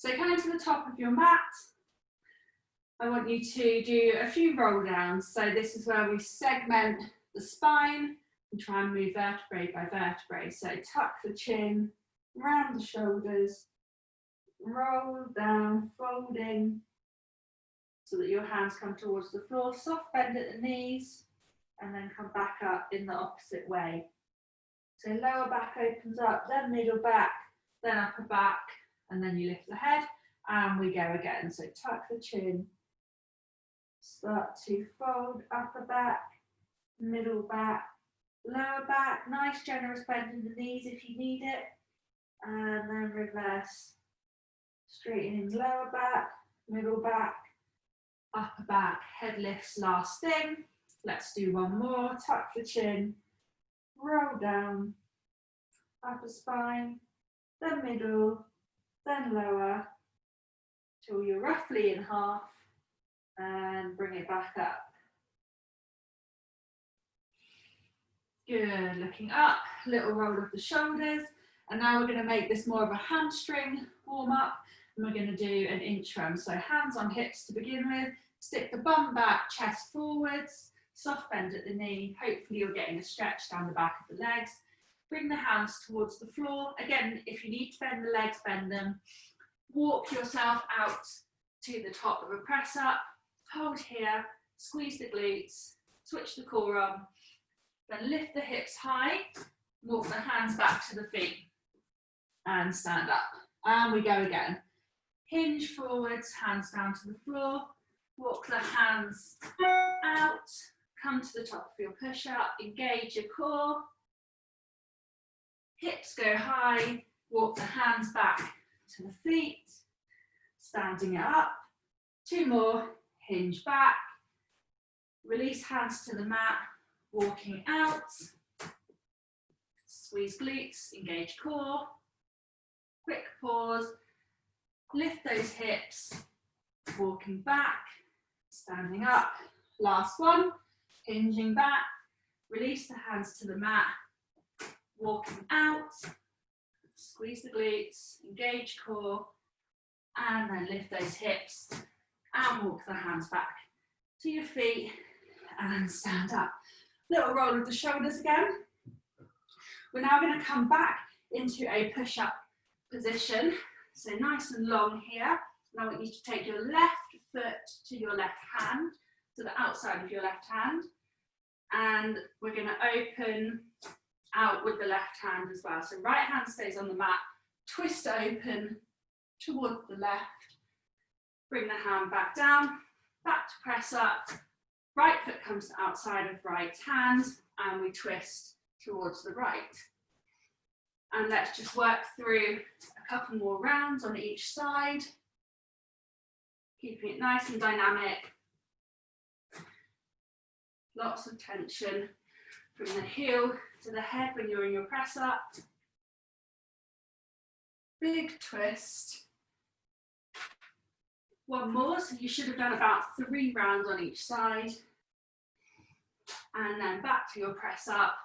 So coming to the top of your mat, I want you to do a few roll downs. So this is where we segment the spine and try and move vertebrae by vertebrae. So tuck the chin, round the shoulders, roll down, folding, so that your hands come towards the floor, soft bend at the knees, and then come back up in the opposite way. So lower back opens up, then middle back, then upper back, and then you lift the head, and we go again. So tuck the chin, start to fold, upper back, middle back, lower back, nice generous bend in the knees if you need it, and then reverse, straightening lower back, middle back, upper back, head lifts last thing. Let's do one more, tuck the chin, roll down, upper spine, then middle, then lower, till you're roughly in half, and bring it back up. Good, looking up, little roll of the shoulders, and now we're going to make this more of a hamstring warm up, and we're going to do an inchworm. So hands on hips to begin with, stick the bum back, chest forwards, soft bend at the knee, hopefully you're getting a stretch down the back of the legs. Bring the hands towards the floor. Again, if you need to bend the legs, bend them. Walk yourself out to the top of a press up, hold here, squeeze the glutes, switch the core on, then lift the hips high, walk the hands back to the feet, and stand up. And we go again. Hinge forwards, hands down to the floor, walk the hands out, come to the top of your push-up, engage your core, hips go high, walk the hands back to the feet, standing up, two more, hinge back, release hands to the mat, walking out, squeeze glutes, engage core, quick pause, lift those hips, walking back, standing up, last one, hinging back, release the hands to the mat, walking out, squeeze the glutes, engage core, and then lift those hips and walk the hands back to your feet and stand up. Little roll of the shoulders again. We're now going to come back into a push-up position. So nice and long here. Now I want you to take your left foot to your left hand, to the outside of your left hand. And we're going to open out with the left hand as well. So right hand stays on the mat, twist open towards the left, bring the hand back down, back to press up, right foot comes to outside of right hand, and we twist towards the right. And let's just work through a couple more rounds on each side, keeping it nice and dynamic. Lots of tension from the heel to the head when you're in your press up. Big twist. One more, so you should have done about 3 rounds on each side. And then back to your press up,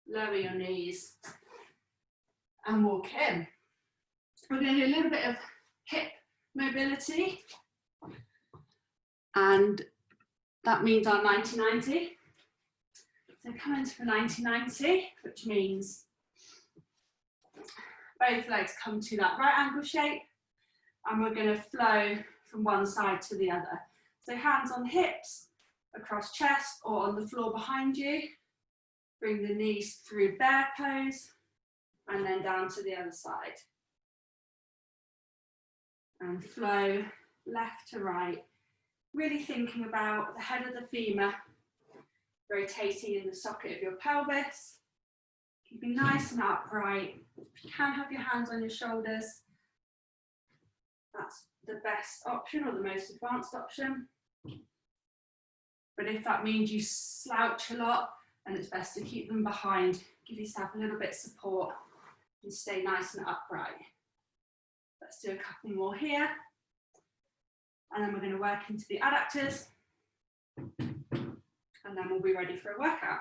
lower your knees and walk in. We're going to do a little bit of hip mobility, and that means our 90-90. So come into the 90-90, which means both legs come to that right angle shape, and we're going to flow from one side to the other. So hands on hips, across chest or on the floor behind you. Bring the knees through bear pose, and then down to the other side. And flow left to right, really thinking about the head of the femur rotating in the socket of your pelvis, keeping nice and upright. If you can have your hands on your shoulders, that's the best option or the most advanced option. But if that means you slouch a lot, then it's best to keep them behind, give yourself a little bit of support and stay nice and upright. Let's do a couple more here. And then we're going to work into the adductors. And then we'll be ready for a workout.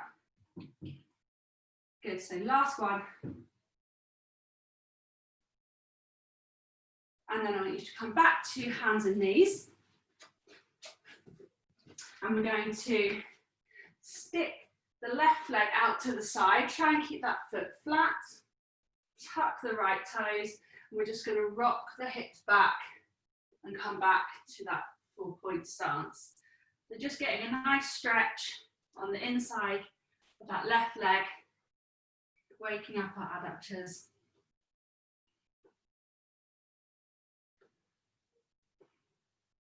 Good, so last one. And then I want you to come back to hands and knees. And we're going to stick the left leg out to the side. Try and keep that foot flat. Tuck the right toes. And we're just going to rock the hips back and come back to that 4-point stance. So just getting a nice stretch on the inside of that left leg, waking up our adductors.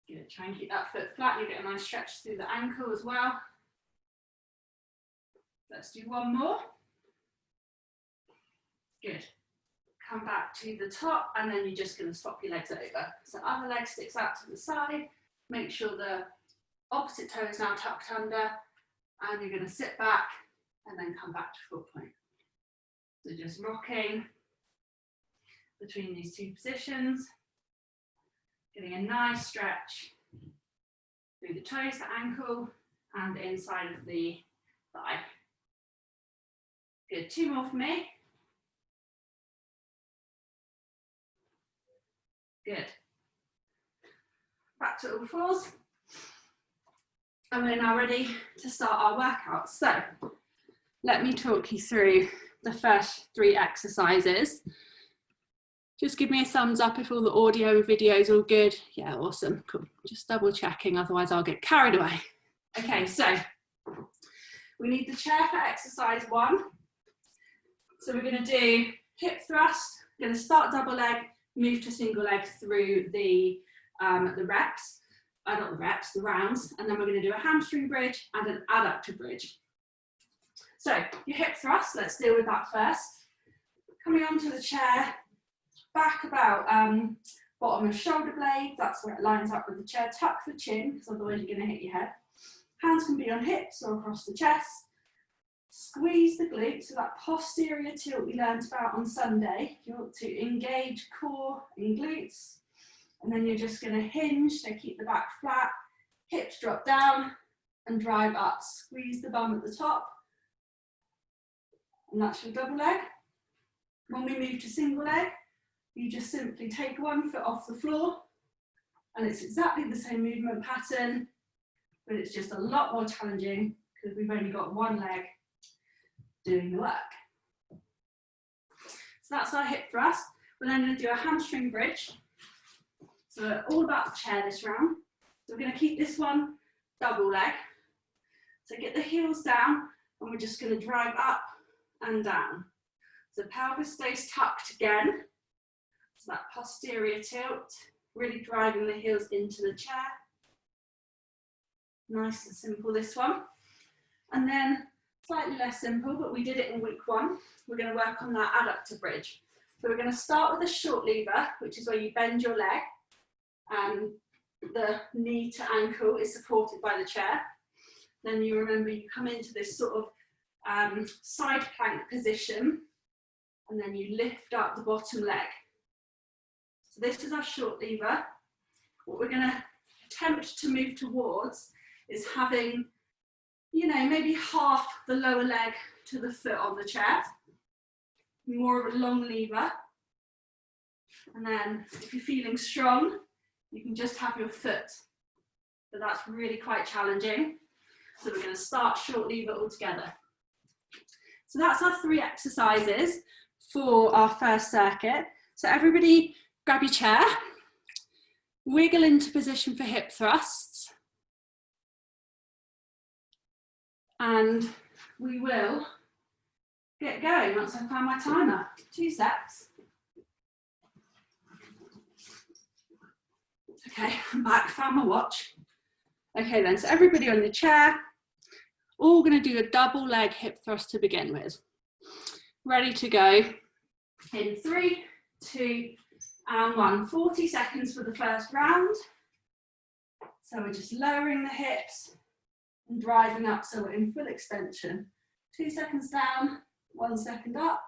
Good, try and keep that foot flat. You get a nice stretch through the ankle as well. Let's do one more. Good. Come back to the top, and then you're just going to swap your legs over. So other leg sticks out to the side. Make sure the opposite toe is now tucked under, and you're going to sit back and then come back to 4-point. So just rocking between these two positions, getting a nice stretch through the toes, the ankle, and the inside of the thigh. Good, 2 more for me. Good. Back to all fours. And we're now ready to start our workout. So let me talk you through the first 3 exercises. Just give me a thumbs up if all the audio and video is all good. Yeah, awesome, cool. Just double checking, otherwise I'll get carried away. Okay, so we need the chair for exercise 1. So we're going to do hip thrust. We're going to start double leg, move to single leg through the reps. Not the reps, the rounds, and then we're going to do a hamstring bridge and an adductor bridge. So your hip thrust, let's deal with that first. Coming onto the chair, back about bottom of shoulder blade, that's where it lines up with the chair. Tuck the chin, because otherwise you're going to hit your head. Hands can be on hips or across the chest. Squeeze the glutes, so that posterior tilt we learned about on Sunday. You want to engage core and glutes. And then you're just going to hinge, so keep the back flat, hips drop down and drive up. Squeeze the bum at the top. And that's your double leg. When we move to single leg, you just simply take one foot off the floor, and it's exactly the same movement pattern, but it's just a lot more challenging because we've only got one leg doing the work. So that's our hip thrust. We're then going to do a hamstring bridge. So we're all about the chair this round. So we're going to keep this one double leg. So get the heels down, and we're just going to drive up and down. So pelvis stays tucked again. So that posterior tilt, really driving the heels into the chair. Nice and simple, this one. And then slightly less simple, but we did it in week 1. We're going to work on that adductor bridge. So we're going to start with a short lever, which is where you bend your leg and the knee to ankle is supported by the chair. Then you remember you come into this sort of side plank position, and then you lift up the bottom leg. So this is our short lever. What we're going to attempt to move towards is having, you know, maybe half the lower leg to the foot on the chair. More of a long lever. And then if you're feeling strong, you can just have your foot. But that's really quite challenging. So we're going to start short lever altogether. So that's our 3 exercises for our first circuit. So everybody grab your chair, wiggle into position for hip thrusts, and we will get going once I've found my timer. 2 secs. Okay, I'm back, found my watch. Okay then, so everybody on the chair, all going to do a double leg hip thrust to begin with. Ready to go in 3, 2, and 1. 40 seconds for the first round. So we're just lowering the hips and driving up, so we're in full extension. 2 seconds down, 1 second up.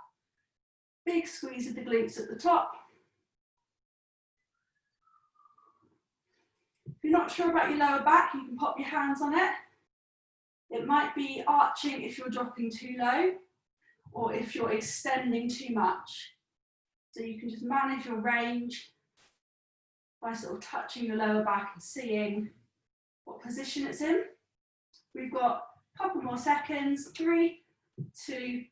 Big squeeze of the glutes at the top. If you're not sure about your lower back, you can pop your hands on it. It might be arching if you're dropping too low, or if you're extending too much. So you can just manage your range by sort of touching the lower back and seeing what position it's in. We've got a couple more seconds, 3, 2,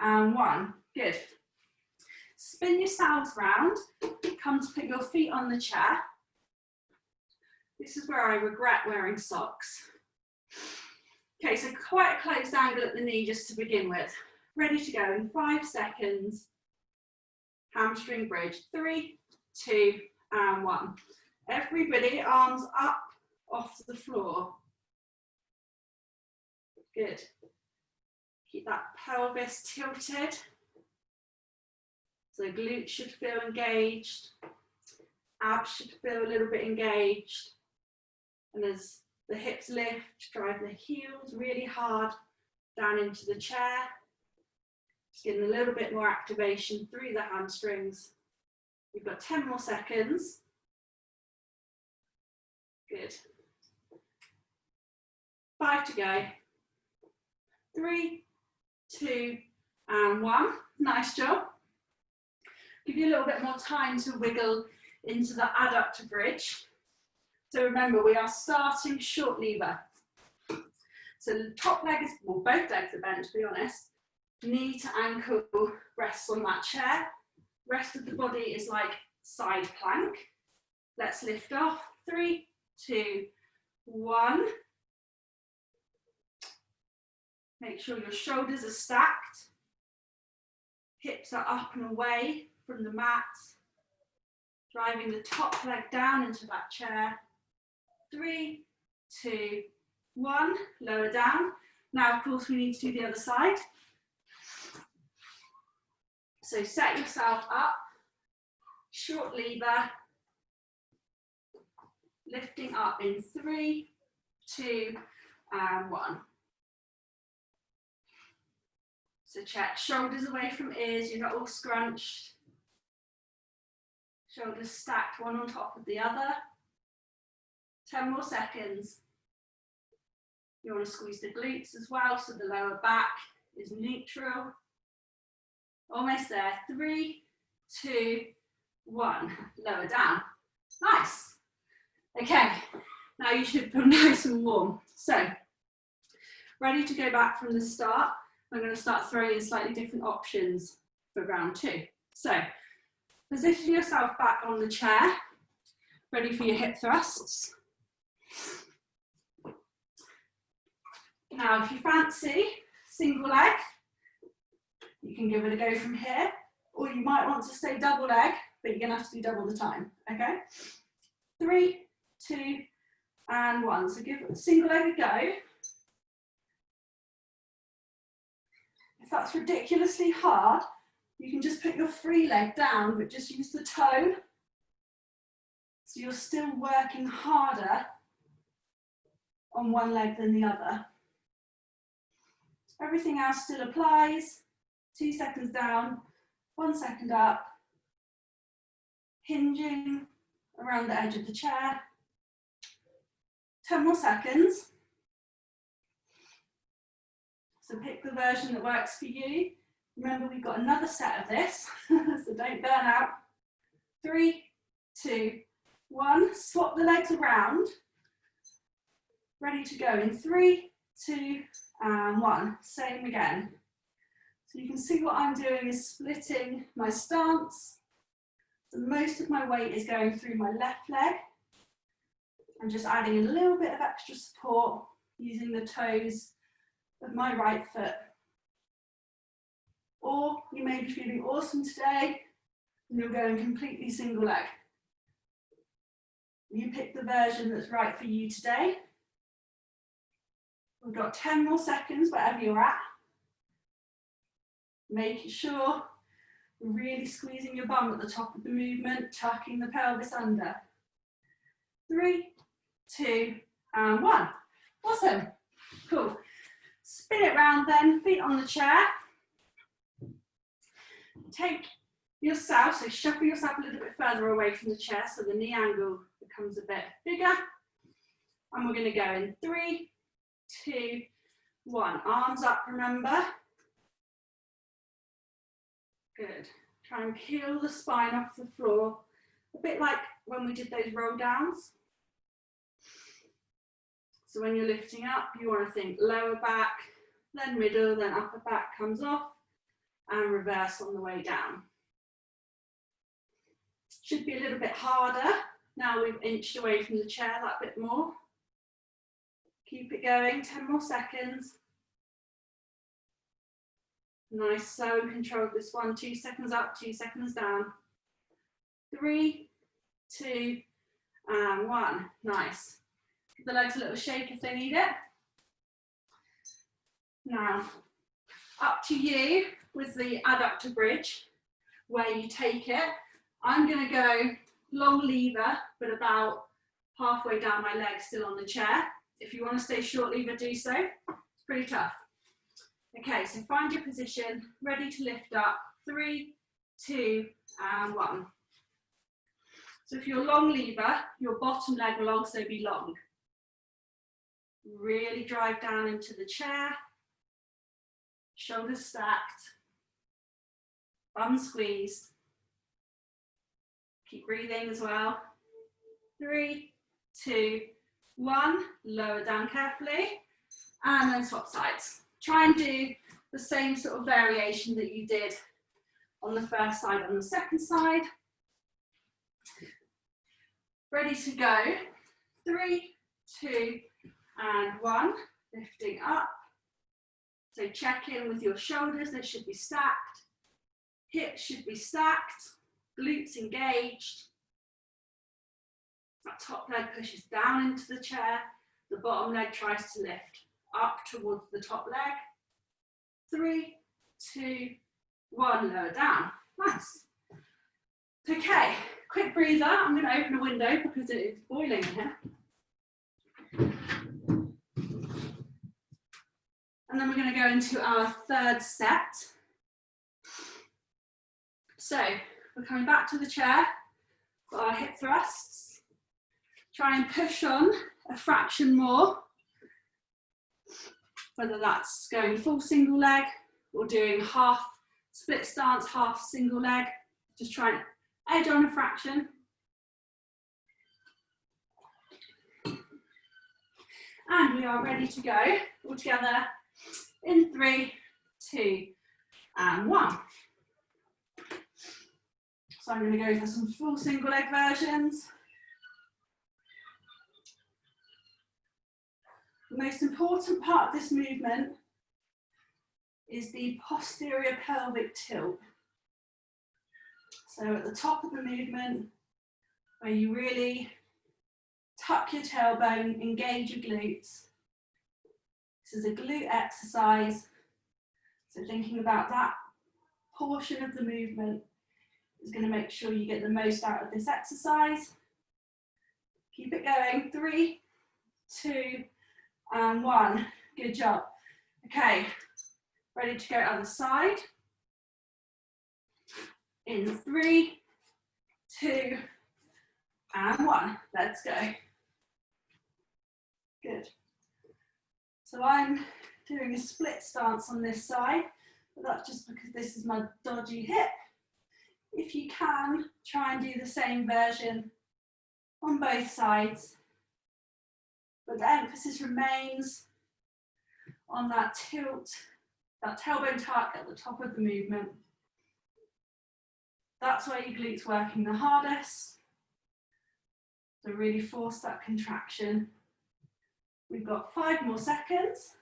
and 1. Good. Spin yourselves round, come to put your feet on the chair. This is where I regret wearing socks. Okay, so quite a closed angle at the knee just to begin with. Ready to go in 5 seconds. Hamstring bridge, 3, 2, and 1. Everybody, arms up off the floor. Good. Keep that pelvis tilted. So glutes should feel engaged. Abs should feel a little bit engaged. And as the hips lift, drive the heels really hard down into the chair. Just getting a little bit more activation through the hamstrings. We've got 10 more seconds. Good. 5 to go. 3, 2, and 1. Nice job. Give you a little bit more time to wiggle into the adductor bridge. So remember, we are starting short lever. So the top leg is, well, both legs are bent, to be honest. Knee to ankle rests on that chair. Rest of the body is like side plank. Let's lift off. 3, 2, 1. Make sure your shoulders are stacked. Hips are up and away from the mat. Driving the top leg down into that chair. 3, 2, 1. Lower down. Now, of course, we need to do the other side. So set yourself up. Short lever. Lifting up in 3, 2, and 1. So check, shoulders away from ears, you're not all scrunched. Shoulders stacked one on top of the other. 10 more seconds. You want to squeeze the glutes as well, so the lower back is neutral. Almost there. 3, 2, 1. Lower down. Nice. Okay, now you should feel nice and warm. So, ready to go back from the start. I'm going to start throwing in slightly different options for round 2. So, position yourself back on the chair, ready for your hip thrusts. Now, if you fancy single leg, you can give it a go from here, or you might want to stay double leg, but you're going to have to do double the time, okay? 3, 2, and 1. So give single leg a go. If that's ridiculously hard, you can just put your free leg down, but just use the toe. So you're still working harder on one leg than the other. Everything else still applies. 2 seconds down, 1 second up. Hinging around the edge of the chair. 10 more seconds. So pick the version that works for you. Remember, we've got another set of this, so don't burn out. 3, 2, 1. Swap the legs around. Ready to go in 3, 2, and 1. Same again. So you can see what I'm doing is splitting my stance. So most of my weight is going through my left leg. I'm just adding a little bit of extra support using the toes of my right foot. Or you may be feeling awesome today and you're going completely single leg. You pick the version that's right for you today. We've got 10 more seconds wherever you're at. Making sure you're really squeezing your bum at the top of the movement, tucking the pelvis under. 3, 2, and 1. Awesome. Cool. Spin it round then, feet on the chair. Take yourself, so shuffle yourself a little bit further away from the chair so the knee angle becomes a bit bigger. And we're going to go in 3, 2, 1. Arms up, remember. Good. Try and peel the spine off the floor a bit like when we did those roll downs. So when you're lifting up, you want to think lower back, then middle, then upper back comes off, and reverse on the way down. Should be a little bit harder. Now we've inched away from the chair that bit more. Keep it going, 10 more seconds. Nice, so control this one. 2 seconds up, 2 seconds down. 3, 2, and 1. Nice. Give the legs a little shake if they need it. Now, up to you with the adductor bridge, where you take it. I'm going to go long lever, but about halfway down my leg, still on the chair. If you want to stay short lever, do so. It's pretty tough. Okay, so find your position, ready to lift up. 3, 2, and 1. So if you're long lever, your bottom leg will also be long. Really drive down into the chair. Shoulders stacked. Bum squeezed. Keep breathing as well. 3, 2, 1. Lower down carefully. And then swap sides. Try and do the same sort of variation that you did on the first side, on the second side. Ready to go. 3, 2, and 1. Lifting up. So check in with your shoulders, they should be stacked. Hips should be stacked. Glutes engaged. That top leg pushes down into the chair. The bottom leg tries to lift up towards the top leg. 3, 2, 1, lower down. Nice. Okay, quick breather. I'm going to open a window because it is boiling in here. And then we're going to go into our third set. So we're coming back to the chair for our hip thrusts. Try and push on a fraction more, whether that's going full single leg or doing half split stance, half single leg. Just try and edge on a fraction. And we are ready to go all together in 3, 2, and 1. So I'm going to go for some full single leg versions. The most important part of this movement is the posterior pelvic tilt. So at the top of the movement, where you really tuck your tailbone, engage your glutes. This is a glute exercise. So thinking about that portion of the movement is going to make sure you get the most out of this exercise. Keep it going. 3, 2, and 1. Good job. Okay, ready to go other side. In 3, 2, and 1. Let's go. Good. So I'm doing a split stance on this side, but that's just because this is my dodgy hip. If you can, try and do the same version on both sides. But the emphasis remains on that tilt, that tailbone tuck at the top of the movement. That's where your glutes working the hardest. So really force that contraction. We've got 5 more seconds.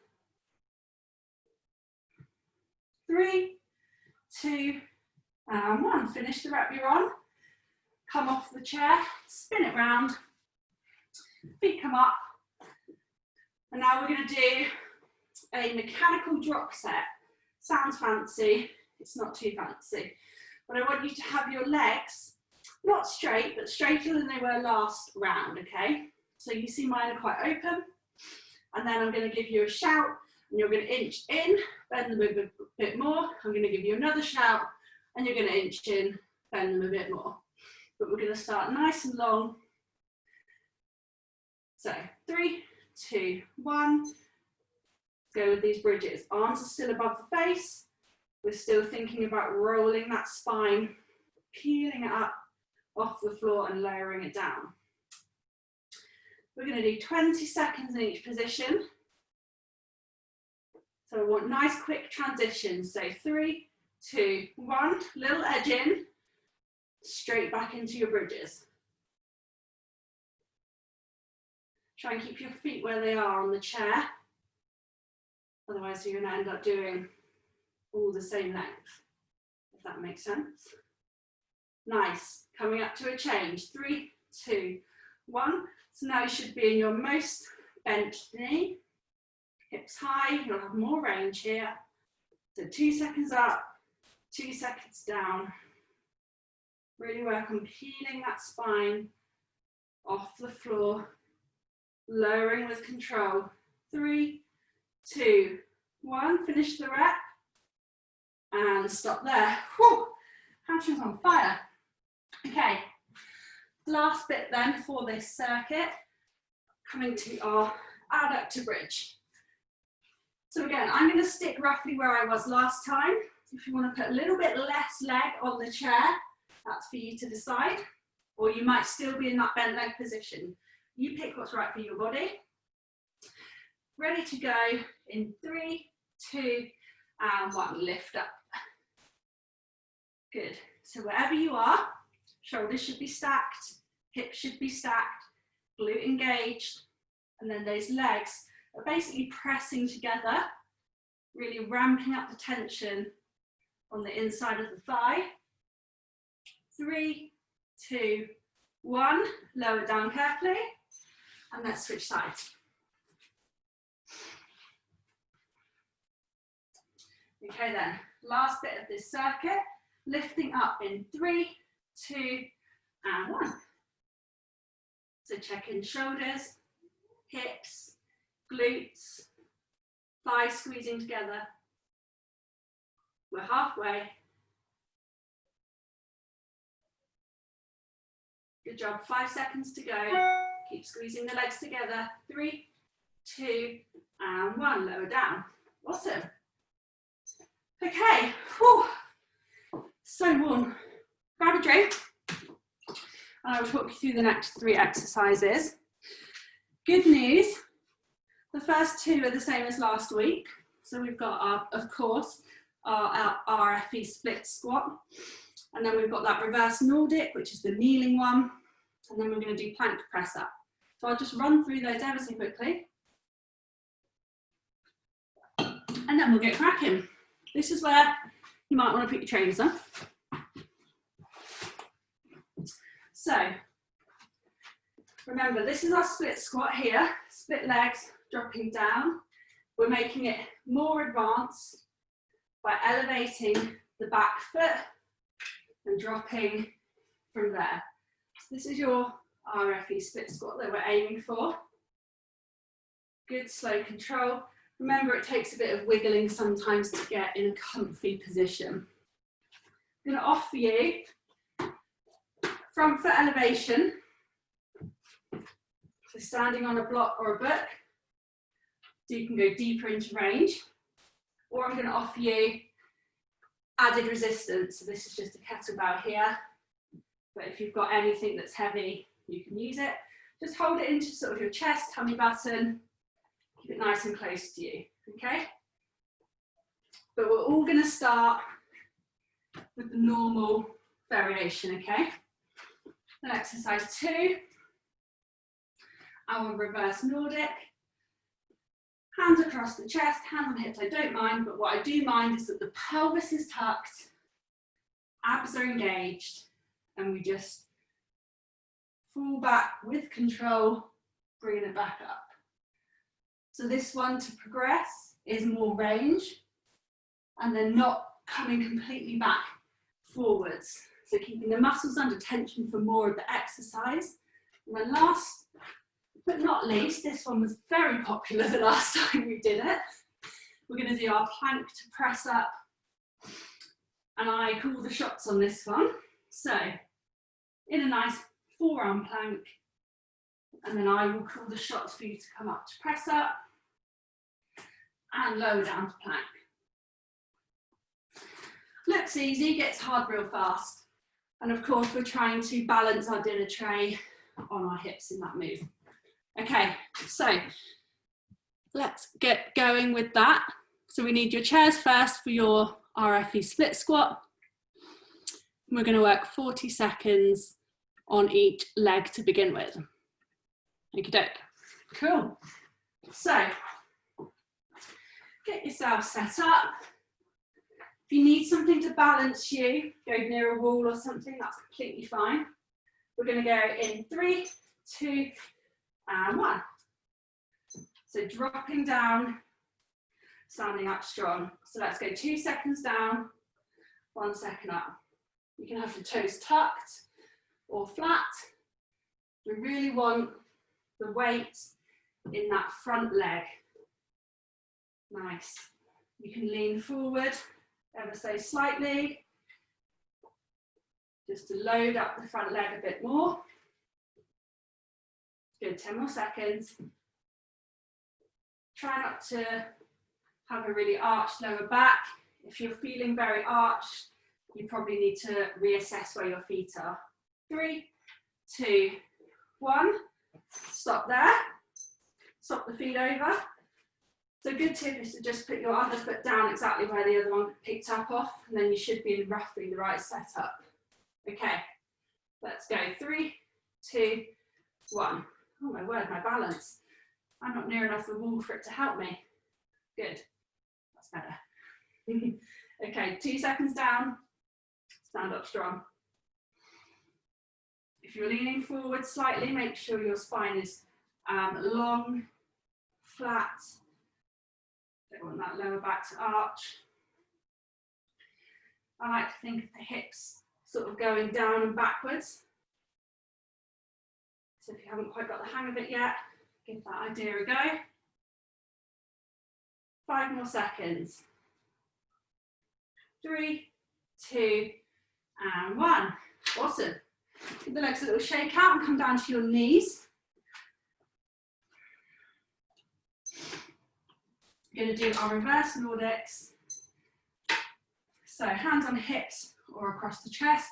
3, 2, and 1. Finish the rep you're on. Come off the chair, spin it round. Feet come up. And now we're going to do a mechanical drop set. Sounds fancy, it's not too fancy. But I want you to have your legs not straight, but straighter than they were last round, okay? So you see mine are quite open. And then I'm going to give you a shout, and you're going to inch in, bend them a bit more. I'm going to give you another shout, and you're going to inch in, bend them a bit more. But we're going to start nice and long. So 3, 2, 1. Let's go with these bridges. Arms are still above the face. We're still thinking about rolling that spine, peeling it up off the floor and lowering it down. We're going to do 20 seconds in each position. So I want nice quick transitions. So 3, 2, 1, little edge in, straight back into your bridges. Try and keep your feet where they are on the chair. Otherwise you're going to end up doing all the same length, if that makes sense. Nice, coming up to a change. 3, 2, 1. So now you should be in your most bent knee. Hips high, you'll have more range here. So 2 seconds up, 2 seconds down. Really work on peeling that spine off the floor, lowering with control. 3, 2, 1, finish the rep. And stop there. Whew, hamstrings on fire. Okay, last bit then for this circuit, coming to our adductor bridge. So again, I'm going to stick roughly where I was last time. If you want to put a little bit less leg on the chair, that's for you to decide. Or you might still be in that bent leg position. You pick what's right for your body. Ready to go in 3, 2, and 1. Lift up. Good. So wherever you are, shoulders should be stacked, hips should be stacked, glute engaged, and then those legs are basically pressing together, really ramping up the tension on the inside of the thigh. 3, 2, 1, lower down carefully, and let's switch sides. Okay then, last bit of this circuit, lifting up in 3, 2, and 1. So check in shoulders, hips, glutes, thighs squeezing together. We're halfway. Good job, 5 seconds to go. Keep squeezing the legs together. 3, 2, and 1, lower down. Awesome. Okay, whew. So warm. Grab a drink. And I will talk you through the next 3 exercises. Good news, the first 2 are the same as last week. So we've got, of course, our RFE split squat. And then we've got that reverse Nordic, which is the kneeling one. And then we're going to do plank press up. So I'll just run through those ever so quickly. And then we'll get cracking. This is where you might want to put your trainers on. So, remember, this is our split squat here, split legs, dropping down. We're making it more advanced by elevating the back foot and dropping from there. So this is your RFE split squat that we're aiming for. Good, slow control. Remember, it takes a bit of wiggling sometimes to get in a comfy position. I'm going to offer you front foot elevation. So standing on a block or a book, so you can go deeper into range. Or I'm going to offer you added resistance. So this is just a kettlebell here. But if you've got anything that's heavy, you can use it. Just hold it into sort of your chest, tummy button. Keep it nice and close to you, okay? But we're all going to start with the normal variation, okay? Then exercise 2, our reverse Nordic. Hands across the chest, hands on hips, I don't mind, but what I do mind is that the pelvis is tucked, abs are engaged, and we just fall back with control, bringing it back up. So this one to progress is more range, and then not coming completely back forwards. So keeping the muscles under tension for more of the exercise. And then last but not least, this one was very popular the last time we did it. We're going to do our plank to press up. And I call the shots on this one. So in a nice forearm plank, and then I will call the shots for you to come up to press up and lower down to plank. Looks easy, gets hard real fast. And of course, we're trying to balance our dinner tray on our hips in that move. Okay, so let's get going with that. So we need your chairs first for your RFE split squat. We're going to work 40 seconds on each leg to begin with. Okie doke. Cool. So get yourself set up. If you need something to balance you, go near a wall or something, that's completely fine. We're going to go in 3, 2, and 1. So dropping down, standing up strong. So let's go 2 seconds down, 1 second up. You can have your toes tucked or flat. We really want the weight in that front leg. Nice. You can lean forward ever so slightly, just to load up the front leg a bit more. Good, 10 more seconds. Try not to have a really arched lower back. If you're feeling very arched, you probably need to reassess where your feet are. 3, 2, 1. Stop there. Stop the feet over. So a good tip is to just put your other foot down exactly where the other one picked up off, and then you should be in roughly the right setup. Okay, let's go. 3, 2, 1. Oh my word, my balance. I'm not near enough the wall for it to help me. Good, that's better. Okay, 2 seconds down, stand up strong. If you're leaning forward slightly, make sure your spine is long, flat. Don't want that lower back to arch. I like to think of the hips sort of going down and backwards. So if you haven't quite got the hang of it yet, give that idea a go. 5 more seconds. 3, 2, and 1. Awesome. Give the legs a little shake out and come down to your knees. We're going to do our reverse Nordics. So hands on hips or across the chest.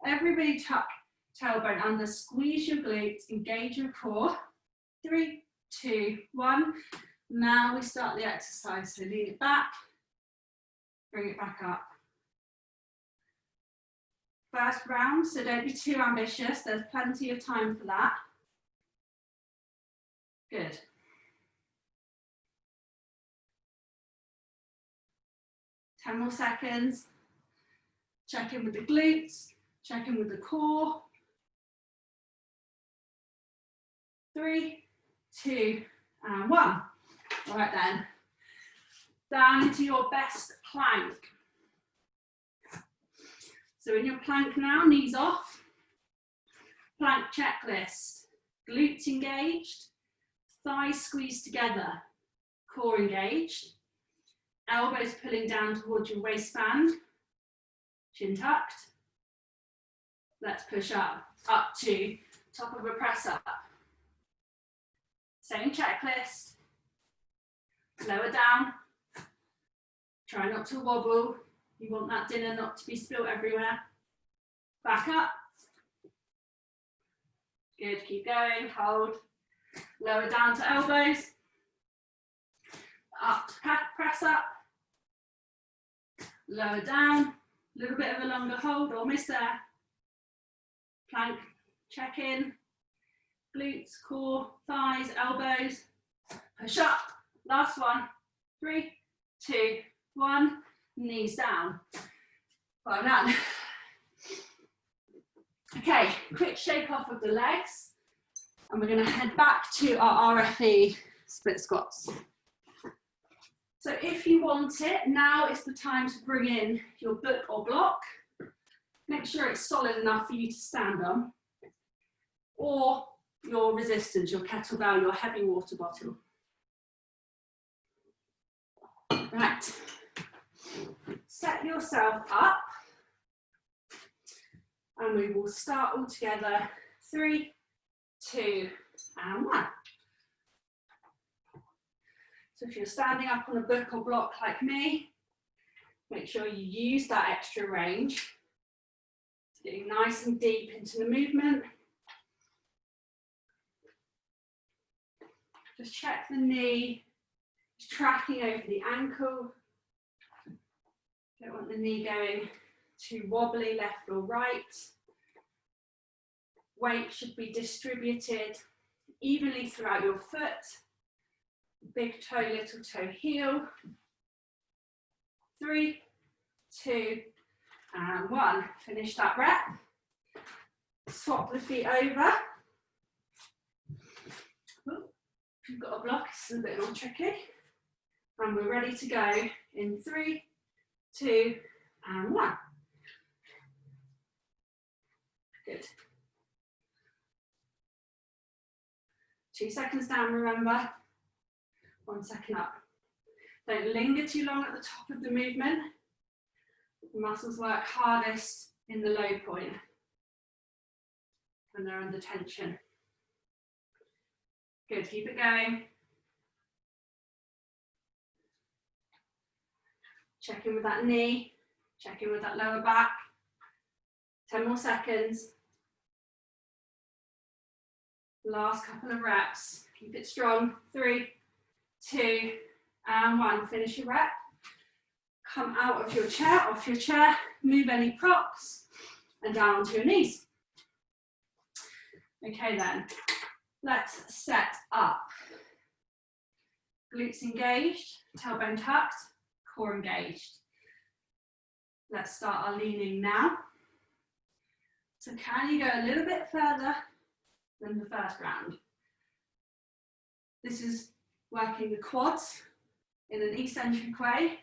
Everybody tuck tailbone under, squeeze your glutes, engage your core. 3, 2, 1. Now we start the exercise. So lean it back, bring it back up. First round, so don't be too ambitious. There's plenty of time for that. Good. Ten more seconds. Check in with the glutes, check in with the core. 3, 2, and 1. All right then. Down into your best plank. So in your plank now, knees off. Plank checklist. Glutes engaged, thighs squeezed together, core engaged. Elbows pulling down towards your waistband, chin tucked. Let's push up to top of a press up. Same checklist. Lower down. Try not to wobble. You want that dinner not to be spilled everywhere. Back up. Good, keep going, hold. Lower down to elbows. Up to press up. Lower down, a little bit of a longer hold, almost there. Plank, check in. Glutes, core, thighs, elbows. Push up, last one. 3, 2, 1, knees down. Well done. Okay, quick shake off of the legs. And we're going to head back to our RFE split squats. So if you want it, now is the time to bring in your book or block. Make sure it's solid enough for you to stand on. Or your resistance, your kettlebell, your heavy water bottle. Right. Set yourself up. And we will start all together. 3, 2, and 1. So if you're standing up on a book or block like me, make sure you use that extra range. Getting nice and deep into the movement. Just check the knee, just tracking over the ankle. Don't want the knee going too wobbly left or right. Weight should be distributed evenly throughout your foot. Big toe, little toe, heel. 3, 2, and 1. Finish that rep. Swap the feet over. Ooh, if you've got a block, it's a bit more tricky. And we're ready to go in 3, 2, and 1. Good. 2 seconds down, remember. 1 second up. Don't linger too long at the top of the movement. The muscles work hardest in the low point when they're under tension. Good, keep it going. Check in with that knee, check in with that lower back. 10 more seconds. Last couple of reps. Keep it strong. 3, 2, and 1. Finish your rep. Come out of your chair, off your chair. Move any props and down onto your knees. Okay then, let's set up. Glutes engaged, tailbone tucked, core engaged. Let's start our leaning now. So can you go a little bit further than the first round? This is working the quads in an eccentric way.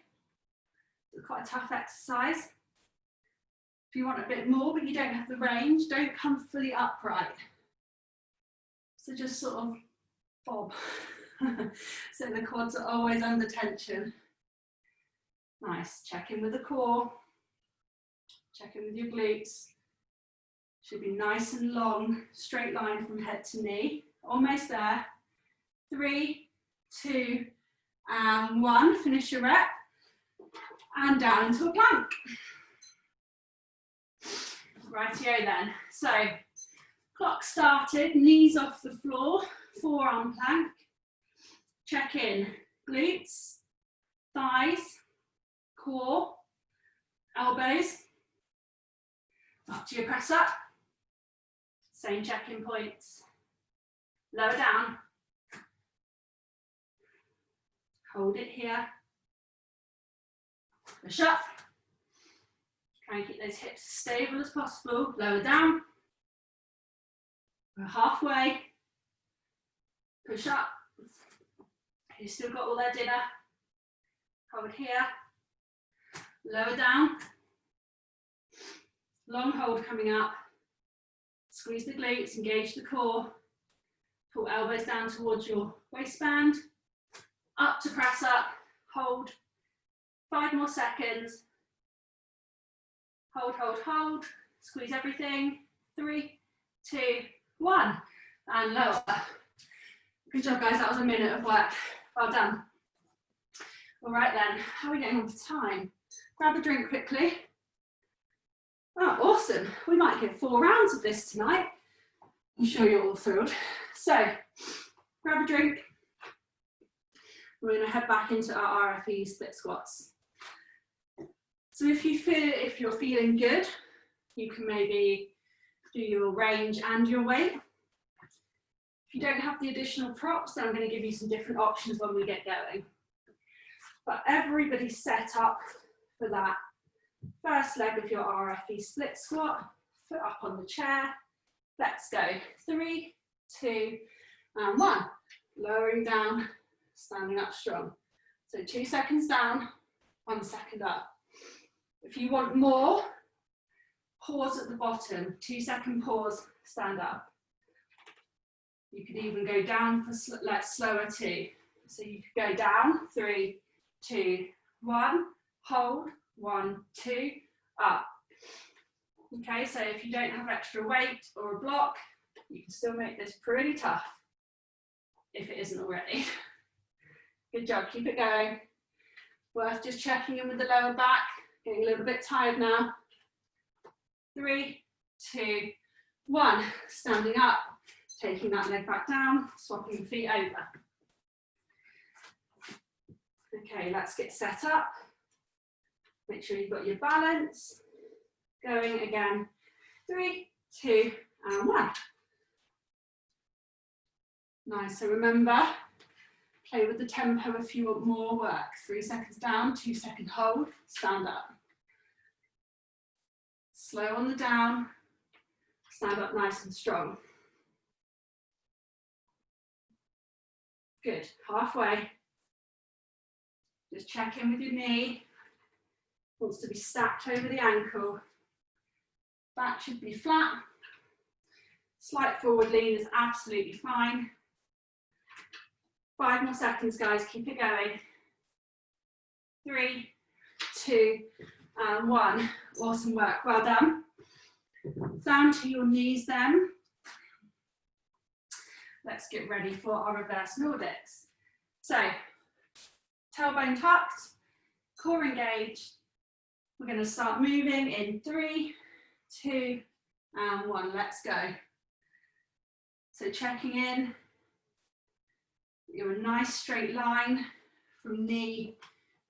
It's quite a tough exercise. If you want a bit more but you don't have the range, don't come fully upright. So just sort of bob. So the quads are always under tension. Nice, check in with the core. Check in with your glutes. Should be nice and long, straight line from head to knee. Almost there. 3, 2, and 1. Finish your rep. And down into a plank. Rightio then. So, clock started, knees off the floor, forearm plank. Check in, glutes, thighs, core, elbows. Up to your press up. Same check-in points. Lower down. Hold it here. Push up. Try and keep those hips as stable as possible. Lower down. We're halfway. Push up. You've still got all their dinner. Hold here. Lower down. Long hold coming up. Squeeze the glutes, engage the core. Pull elbows down towards your waistband. Up to press up. Hold. 5 more seconds. Hold, hold, hold. Squeeze everything. 3, 2, 1. And lower. Good job, guys. That was a minute of work. Well done. All right then. How are we getting on for time? Grab a drink quickly. Oh, awesome. We might get 4 rounds of this tonight. I'm sure you're all thrilled. So, grab a drink. We're going to head back into our RFE split squats. So if you're feeling good, you can maybe do your range and your weight. If you don't have the additional props, then I'm going to give you some different options when we get going. But everybody's set up for that first leg of your RFE split squat, foot up on the chair. Let's go. 3, 2, and 1. Lowering down, standing up strong. So 2 seconds down, 1 second up. If you want more, pause at the bottom. 2 second pause, stand up. You could even go down for slower too. So you could go down, 3, 2, 1, hold, 1, 2, up. Okay, so if you don't have extra weight or a block, you can still make this pretty tough if it isn't already. Good job, keep it going. Worth just checking in with the lower back, getting a little bit tired now. 3, 2, 1. Standing up, taking that leg back down, swapping the feet over. Okay, let's get set up. Make sure you've got your balance. Going again, 3, 2, and 1. Nice, so remember, play with the tempo if you want more work. 3 seconds down, 2 second hold, stand up. Slow on the down, stand up nice and strong. Good, halfway. Just check in with your knee. Wants to be stacked over the ankle. Back should be flat. Slight forward lean is absolutely fine. 5 more seconds, guys, keep it going. 3, 2, and 1. Awesome work, well done. Down to your knees then. Let's get ready for our reverse Nordics. So, tailbone tucked, core engaged. We're going to start moving in 3, 2, and 1. Let's go. So checking in. You're a nice straight line from knee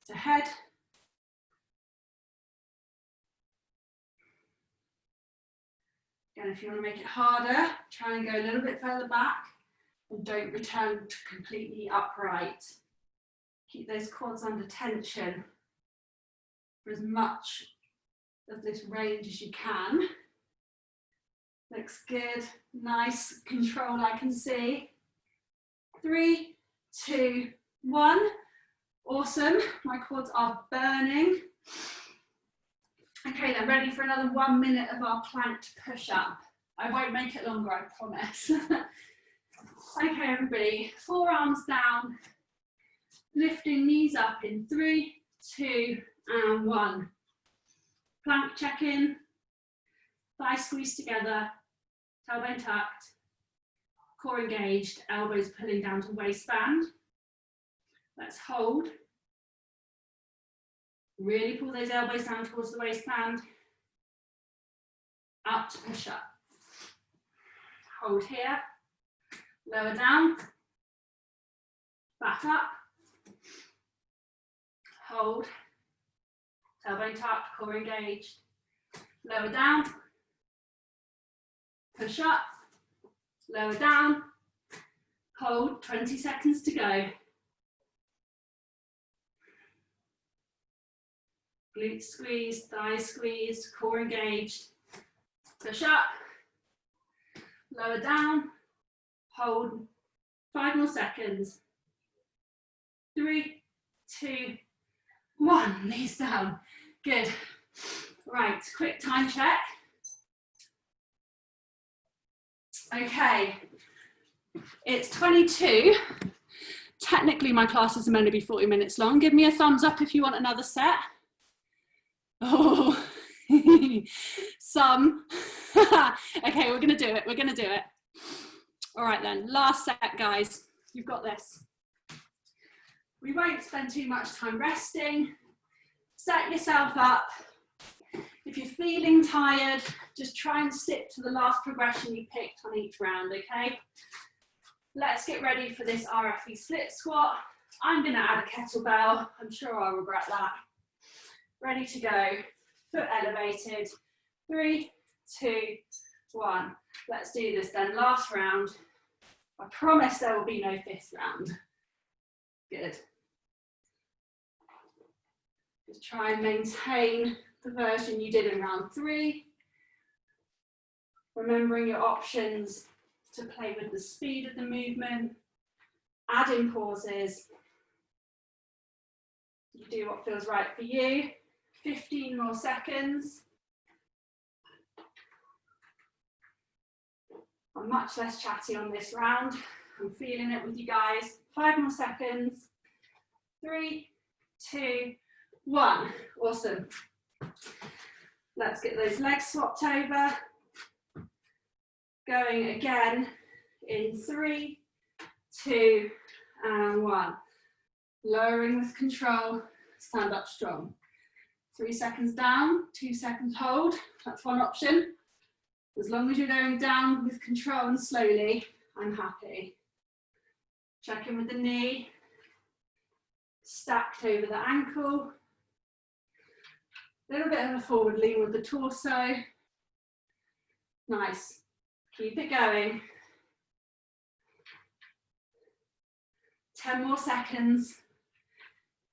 to head. Again, if you want to make it harder, try and go a little bit further back and don't return to completely upright. Keep those quads under tension for as much of this range as you can. Looks good, nice control I can see. 3, 2, 1. Awesome, my quads are burning. Okay, then ready for another 1 minute of our planked push-up. I won't make it longer, I promise. Okay, everybody, forearms down, lifting knees up in 3, 2, and 1. Plank check-in, thighs squeezed together, tailbone tucked, core engaged, elbows pulling down to waistband. Let's hold. Really pull those elbows down towards the waistband. Up to push up. Hold here. Lower down. Back up. Hold. Tailbone tucked, core engaged. Lower down. Push up. Lower down. Hold. 20 seconds to go. Glutes squeezed, thighs squeezed, core engaged. Push up, lower down, hold, 5 more seconds. 3, 2, 1, knees down. Good. Right, quick time check. Okay, it's 22. Technically my classes are meant to be 40 minutes long. Give me a thumbs up if you want another set. Oh, some. Okay, we're gonna do it, we're gonna do it. All right then, last set, guys. You've got this. We won't spend too much time resting. Set yourself up. If you're feeling tired, just try and stick to the last progression you picked on each round, okay? Let's get ready for this RFE split squat. I'm gonna add a kettlebell. I'm sure I'll regret that. Ready to go, foot elevated, 3, 2, 1. Let's do this then, last round. I promise there will be no 5th round. Good. Just try and maintain the version you did in round 3. Remembering your options to play with the speed of the movement, add in pauses. You do what feels right for you. 15 more seconds. I'm much less chatty on this round. I'm feeling it with you guys. 5 more seconds. 3, 2, 1. Awesome. Let's get those legs swapped over. Going again in 3, 2, and 1. Lowering with control, stand up strong. 3 seconds down, 2 seconds hold. That's one option. As long as you're going down with control and slowly, I'm happy. Check in with the knee, stacked over the ankle. A little bit of a forward lean with the torso. Nice. Keep it going. 10 more seconds.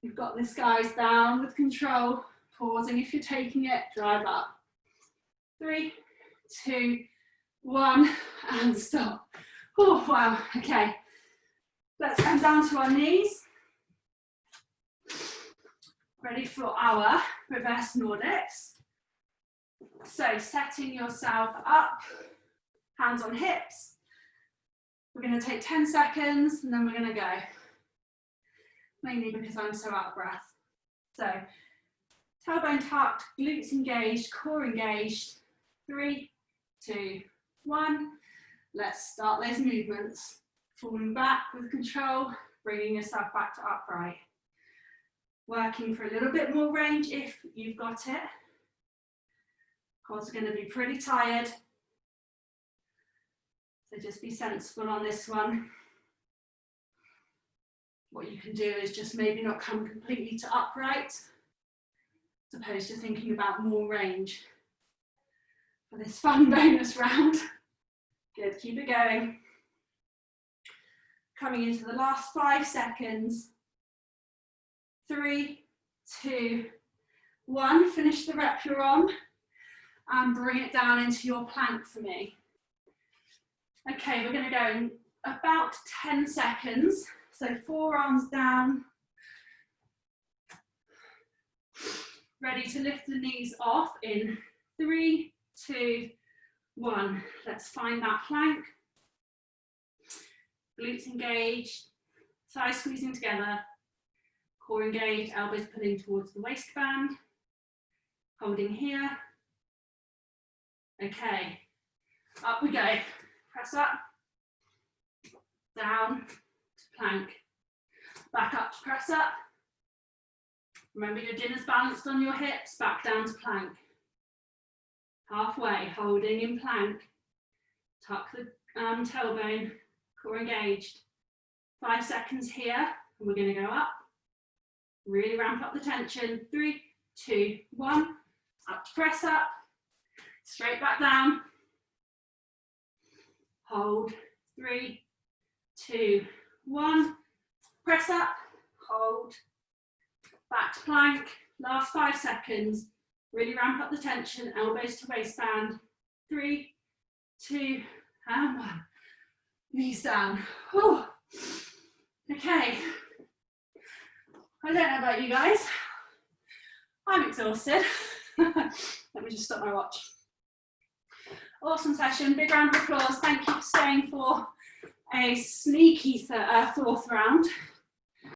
You've got this, guys. Down with control. Pausing if you're taking it. Drive up. 3, 2, 1, and stop. Oh, wow. Okay. Let's come down to our knees. Ready for our reverse Nordics. So setting yourself up, hands on hips. We're going to take 10 seconds and then we're going to go. Mainly because I'm so out of breath. So tailbone tucked, glutes engaged, core engaged. 3, 2, 1. Let's start those movements. Falling back with control, bringing yourself back to upright. Working for a little bit more range if you've got it. Of course, we're going to be pretty tired. So just be sensible on this one. What you can do is just maybe not come completely to upright, as opposed to thinking about more range for this fun bonus round. Good, keep it going. Coming into the last 5 seconds. 3, 2, 1. Finish the rep you're on and bring it down into your plank for me. Okay, we're going to go in about 10 seconds. So forearms down. Ready to lift the knees off in 3, 2, 1. Let's find that plank. Glutes engaged, thighs squeezing together. Core engaged, elbows pulling towards the waistband. Holding here. Okay, up we go. Press up, down to plank. Back up to press up. Remember your dinner's balanced on your hips, back down to plank. Halfway, holding in plank. Tuck the tailbone, core engaged. 5 seconds here, and we're going to go up. Really ramp up the tension. 3, 2, 1. Up to press up. Straight back down. Hold. 3, 2, 1. Press up. Hold. Back to plank. Last 5 seconds. Really ramp up the tension. Elbows to waistband. 3, 2, and 1. Knees down. Whew. Okay. I don't know about you guys. I'm exhausted. Let me just stop my watch. Awesome session. Big round of applause. Thank you for staying for a sneaky fourth round.